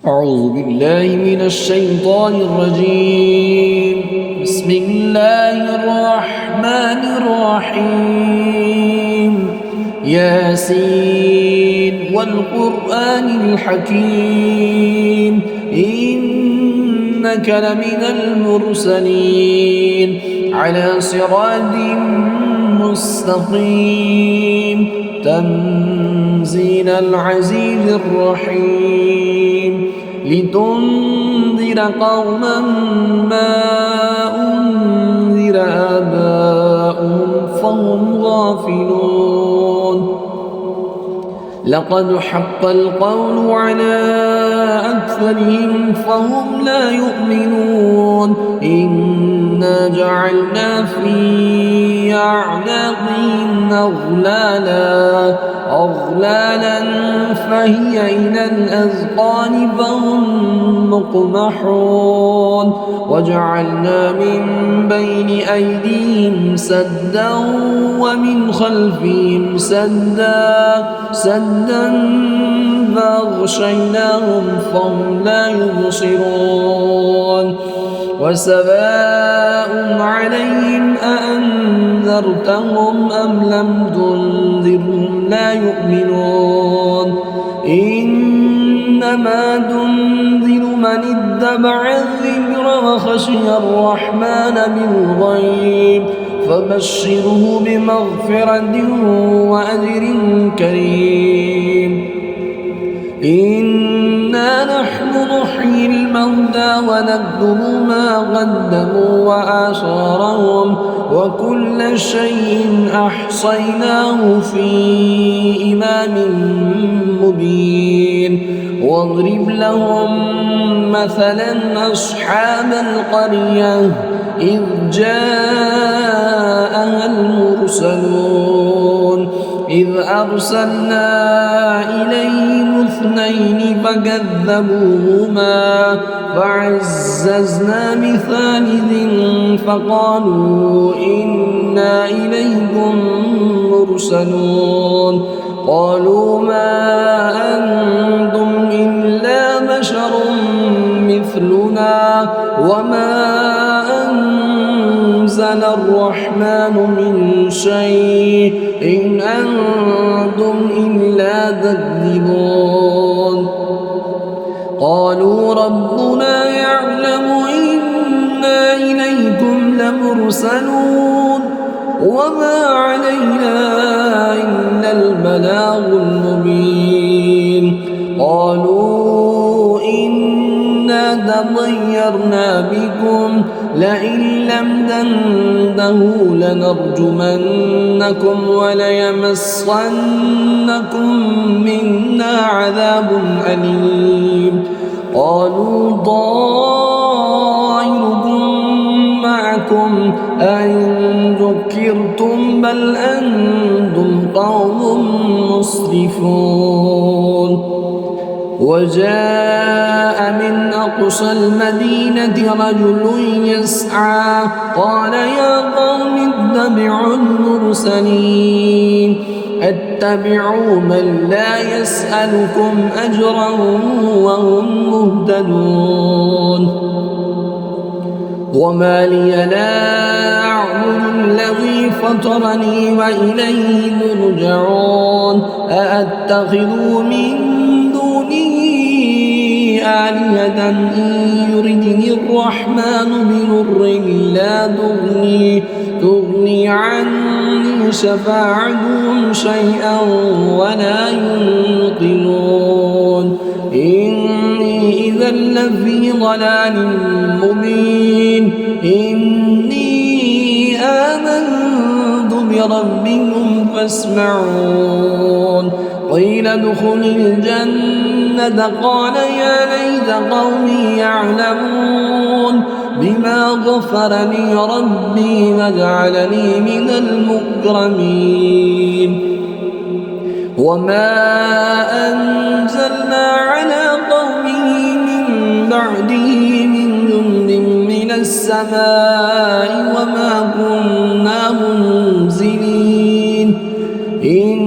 أعوذ بالله من الشيطان الرجيم. بسم الله الرحمن الرحيم. ياسين والقرآن الحكيم إنك لمن المرسلين على صراط مستقيم تنزيل العزيز الرحيم لتنذر قوما ما أنذر آباؤهم فهم غافلون. لقد حق القول على أكثرهم فهم لا يؤمنون. إنا جعلنا في أعناقهم أغلالا فهي إلى الأذقان فهم مقمحون. وجعلنا من بين أيديهم سدا ومن خلفهم سدا فأغشيناهم فهم لا يبصرون. وسواء عليهم أأنذرتهم أم لم تنذرهم لا يؤمنون. إنما تنذر من اتبع الذكر وخشي الرحمن بالغيب فبشره بمغفرة وأجر كريم. إنا نحن نحيي الموتى ونكتب ما قدموا وآثارهم وكل شيء أحصيناه في إمام مبين. واضرب لهم مثلا أصحاب القرية إذ جاءها المرسلون إذ أرسلنا إليهم اثنين فكذبوهما فعززنا بثالث فقالوا إنا إليكم مرسلون. قالوا ما أنتم إلا بشر مثلنا وما أنزل الرحمن من شيء إن أنتم إلا تكذبون. قالوا ربنا يعلم إنا إليكم لمرسلون وما علينا إلا البلاغ المبين. قالوا إنا تطيرنا بكم لئن لم تنتهوا لنرجمنكم وليمسنكم منا عذاب أليم. قالوا طائركم معكم أئن ذكرتم بل أنتم قوم مسرفون. وجاء من أقصى المدينة رجل يسعى قال يا قوم اتبعوا المرسلين اتبعوا من لا يسألكم أجرا وهم مهتدون. وما لي لا أعبد الذي فطرني وإليه ترجعون. أأتخذ من آلهة إن يردني الرحمن بضر لا تغني عني شفاعتهم شيئا ولا ينقذون. إني إذا لفي ضلال مبين. إني آمنت بربكم فاسمعون. قيل ادخل الجنة قال يا ليت قومي يعلمون بما غفر لي ربي وجعلني من المكرمين. وما أنزلنا على قومه من بعده من جند من السماء وما كنا منزلين. إن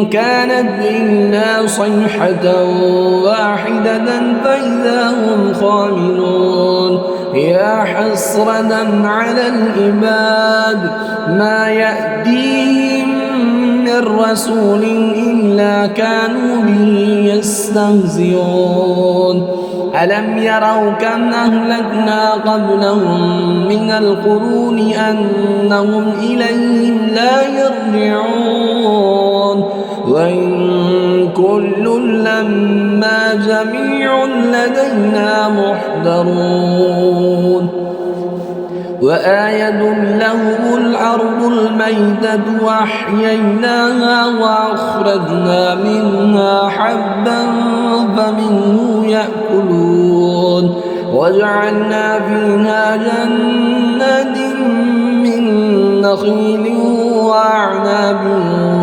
كان كانت إلا صيحة واحدة فإذا هم خامدون يا حسرة على العباد ما يأتيهم من رسول إلا كانوا به يستهزئون ألم يروا كم أهلكنا قبلهم من القرون أنهم إليهم لا يرجعون وإن كل لما جميع لدينا محضرون وآية لهم الأرض الميتة وأحييناها وأخرجنا منها حبا فمنه يأكلون وجعلنا فيها جنات من نخيل وأعناب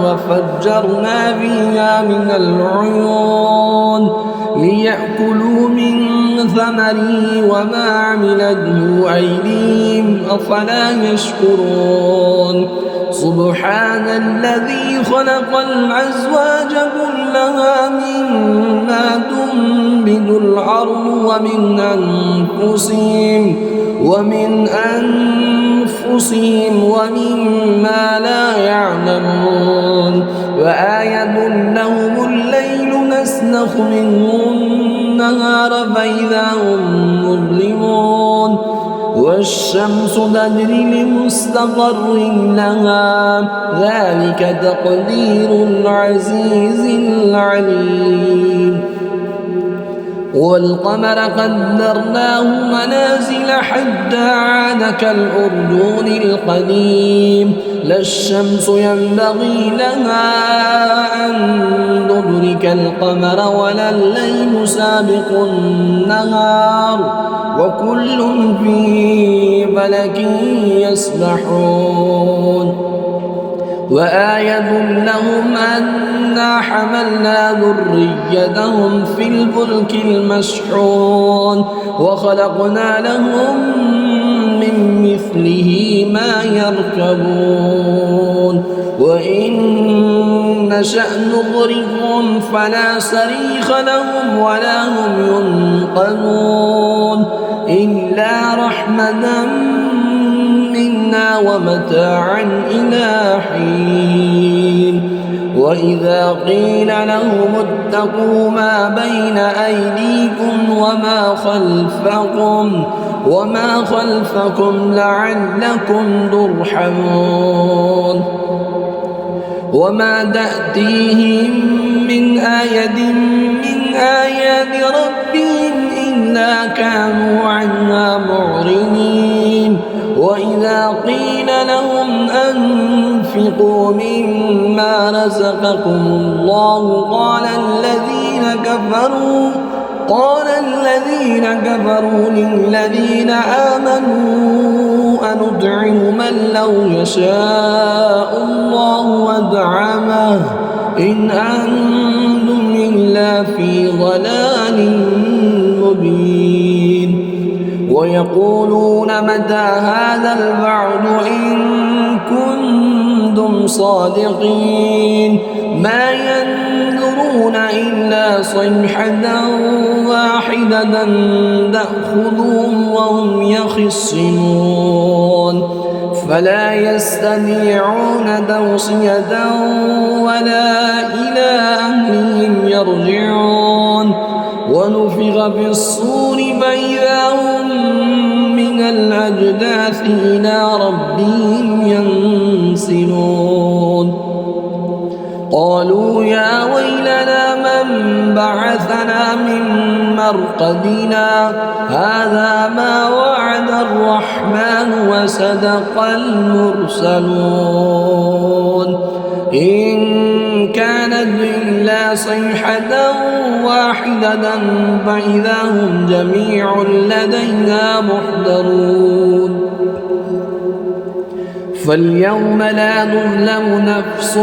وفجرنا فيها من العيون ليأكلوا من ثمره وما عملته أيديهم أفلا يشكرون سبحان الذي خلق الأزواج كلها مما تنبت الأرض ومن أنفسهم ومما لا يعلمون وآية لهم الليل نسلخ منه النهار فإذا هم مظلمون والشمس تجري لمستقر لها ذلك تقدير العزيز العليم والقمر قدرناه منازل حتى عاد كالأرجون القديم لا الشمس ينبغي لها أن تدرك القمر ولا الليل سابق النهار وكل في فلك يسبحون وآية لهم أنا حملنا ذريتهم في الفلك المشحون وخلقنا لهم من مثله ما يركبون وإن نشأ نغرقهم فلا صريخ لهم ولا هم ينقذون إلا رحمة منا ومتاعا إلى حين وإذا قيل لهم اتقوا ما بين أيديكم وما خلفكم لعلكم ترحمون وما تأتيهم من آية من آيات ربهم إلا كانوا عنها معرضين وإذا قيل لهم أنفقوا مما رزقكم الله قال الذين كفروا للذين آمنوا أنطعم من لو يشاء الله أطعمه إن أنتم إلا في ضلال مبين ويقولون متى هذا الوعد إن كنتم صادقين ما ينظرون إلا صيحة واحدة تأخذهم وهم يخصمون فلا يستطيعون توصية ولا إلى أهلهم يرجعون ونفخ في الصور فإذا هم من الأجداث إلى ربهم ينسلون قالوا يا ويلنا من بعثنا من مرقدنا هذا ما وعد الرحمن وصدق المرسلون إن كانت إلا صيحة واحدة فإذا هم جميع لدينا محضرون فاليوم لا تظلم نفس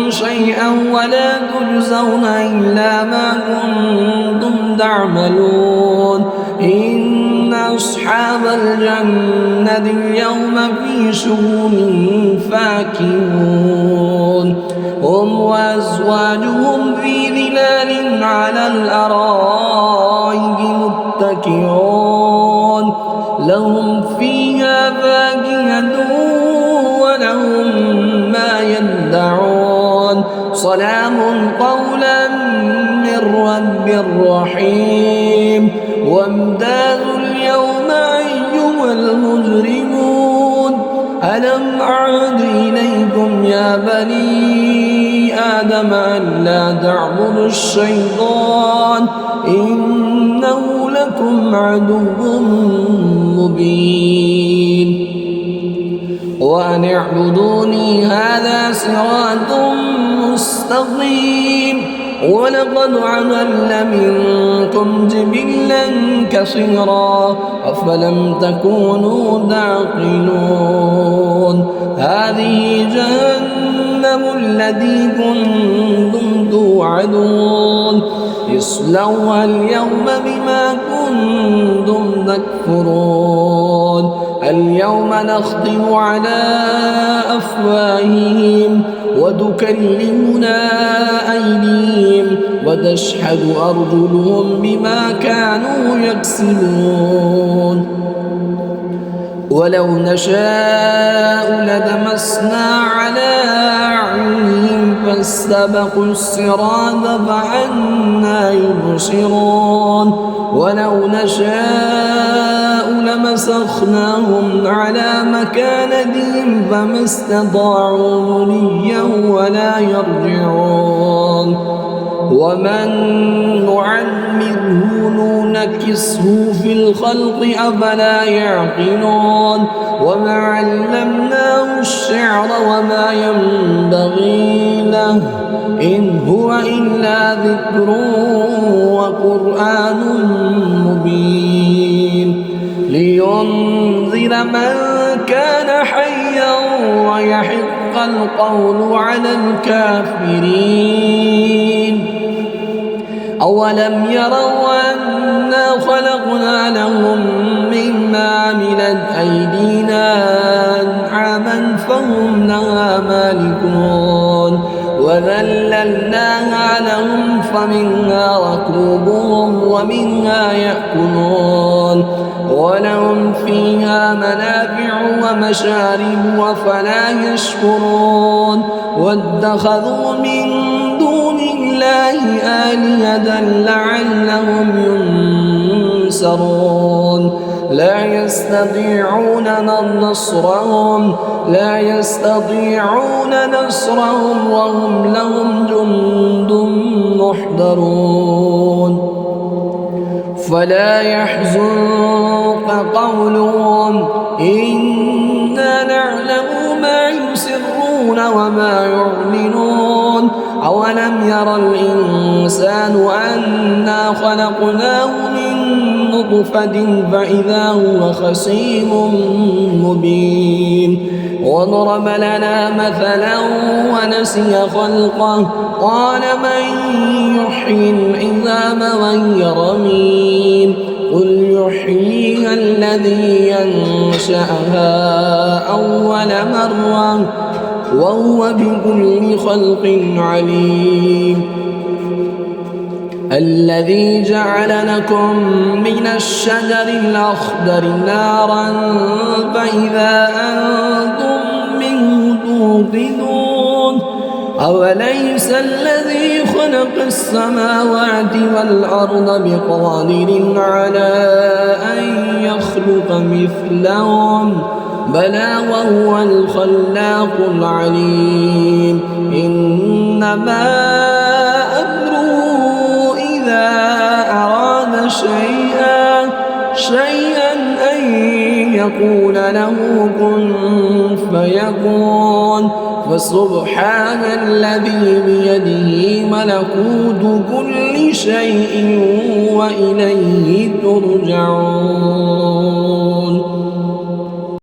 شيئا ولا تجزون إلا ما كنتم تعملون إن أصحاب الجنة اليوم في شغل فاكهون هم وأزواجهم في ظلال على الأرائك متكئون لهم فيها فاكهة ولهم ما يدعون سلام قولا من رب رحيم وامتازوا اليوم أيها المجرمون ألم أعد إليكم يا بني آدم ألا تعبدوا الشيطان إنه لكم عدو مبين وأن اعبدوني هذا صراط مستقيم ولقد عملنا منكم جبلا كثيرا أفلم تكونوا تعقلون هذه جهنم التي كنتم توعدون اصلوها اليوم بما كنتم تكفرون اليوم نختم على أفواههم وتكلمنا أيديهم وتشهد أرجلهم بما كانوا يكسبون ولو نشاء لدمسنا على أعينهم فاستبقوا الصراط فأنى يبصرون ولو نشاء لمسخناهم على مكانتهم فما استطاعوا مضيا ولا يرجعون ومن نعمره ننكسه في الخلق أفلا يعقلون وما علمناه الشعر وما ينبغي له إن هو إلا ذكر وقرآن مبين لينذر من كان حيا ويحق القول على الكافرين أولم يروا أنا خلقنا لهم مما عملت أيدينا أنعاما فهم لها مالكون وذللناها لهم فمنها ركوبهم ومنها يأكلون ولهم فيها منافع ومشارب وفلا يشكرون واتخذوا من دون الله آلهة لعلهم ينصرون لا يستطيعون نصرهم وهم لهم جند محضرون فلا يحزنك قولهم إنا نعلم ما يسرون وما يعلنون أولم ير الإنسان أنا خلقناه من نطفة فإذا هو خصيم مبين وضرب لنا مثلا ونسي خلقه قال من يحيي العظام وهي رميم قل يحييها الذي ينشأها أول مرة وهو بكل خلق عليم الذي جعل لكم من الشجر الأخضر نارا فإذا أنتم منه توقدون أوليس الذي خلق السماوات والأرض بقادر على أن يخلق مثلهم بلى وهو الخلاق العليم إنما أمره إذا أراد شيئا أن يقول له كن فيكون فسبحان الذي بيده ملكوت كل شيء وإليه ترجعون.